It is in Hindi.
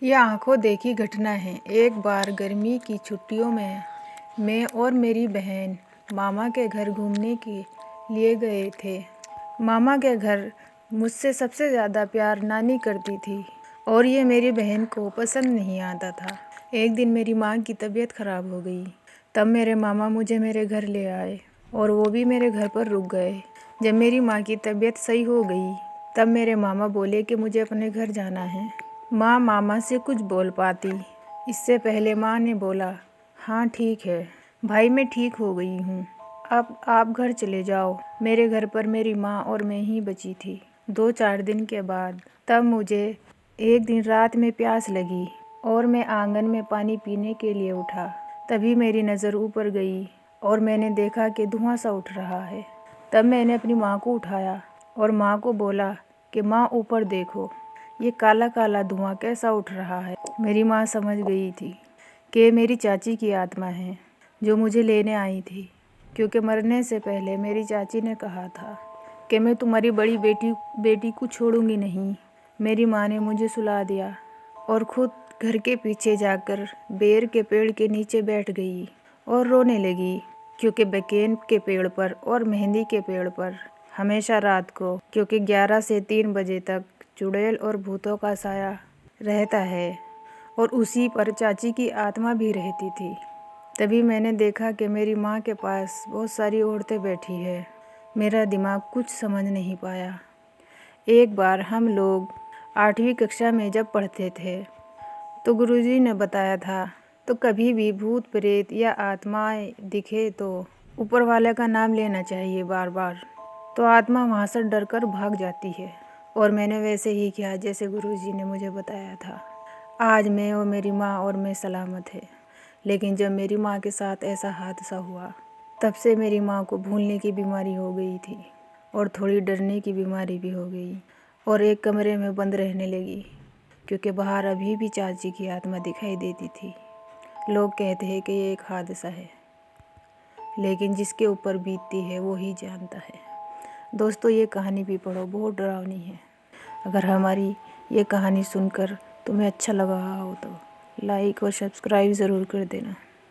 यह आंखों देखी घटना है। एक बार गर्मी की छुट्टियों में मैं और मेरी बहन मामा के घर घूमने के लिए गए थे। मामा के घर मुझसे सबसे ज़्यादा प्यार नानी करती थी और ये मेरी बहन को पसंद नहीं आता था। एक दिन मेरी माँ की तबीयत ख़राब हो गई। तब मेरे मामा मुझे मेरे घर ले आए और वो भी मेरे घर पर रुक गए। जब मेरी माँ की तबीयत सही हो गई तब मेरे मामा बोले कि मुझे अपने घर जाना है। माँ मामा से कुछ बोल पाती। इससे पहले माँ ने बोला, हाँ ठीक है भाई, मैं ठीक हो गई हूँ, अब आप घर चले जाओ। मेरे घर पर मेरी माँ और मैं ही बची थी। 2-4 दिन के बाद तब मुझे एक दिन रात में प्यास लगी और मैं आंगन में पानी पीने के लिए उठा। तभी मेरी नज़र ऊपर गई और मैंने देखा कि धुआं सा उठ रहा है। तब मैंने अपनी माँ को उठाया और माँ को बोला कि माँ ऊपर देखो, ये काला काला धुआं कैसा उठ रहा है। मेरी माँ समझ गई थी कि मेरी चाची की आत्मा है जो मुझे लेने आई थी, क्योंकि मरने से पहले मेरी चाची ने कहा था कि मैं तुम्हारी बड़ी बेटी को छोड़ूंगी नहीं। मेरी माँ ने मुझे सुला दिया और खुद घर के पीछे जाकर बेर के पेड़ के नीचे बैठ गई और रोने लगी, क्योंकि बकेन के पेड़ पर और मेहंदी के पेड़ पर हमेशा रात को, क्योंकि 11 से 3 बजे तक चुड़ैल और भूतों का साया रहता है और उसी पर चाची की आत्मा भी रहती थी। तभी मैंने देखा कि मेरी माँ के पास बहुत सारी औरतें बैठी है। मेरा दिमाग कुछ समझ नहीं पाया। एक बार हम लोग 8वीं कक्षा में जब पढ़ते थे तो गुरुजी ने बताया था, तो कभी भी भूत प्रेत या आत्माएं दिखे तो ऊपर वाले का नाम लेना चाहिए बार बार, तो आत्मा वहाँ से डरकर भाग जाती है। और मैंने वैसे ही किया जैसे गुरुजी ने मुझे बताया था। आज मैं और मेरी माँ और मैं सलामत है। लेकिन जब मेरी माँ के साथ ऐसा हादसा हुआ तब से मेरी माँ को भूलने की बीमारी हो गई थी और थोड़ी डरने की बीमारी भी हो गई और एक कमरे में बंद रहने लगी, क्योंकि बाहर अभी भी चाची की आत्मा दिखाई देती थी। लोग कहते हैं कि ये एक हादसा है, लेकिन जिसके ऊपर बीतती है वो ही जानता है। दोस्तों, ये कहानी भी पढ़ो, बहुत डरावनी है। अगर हमारी ये कहानी सुनकर तुम्हें अच्छा लगा हो तो लाइक और सब्सक्राइब ज़रूर कर देना।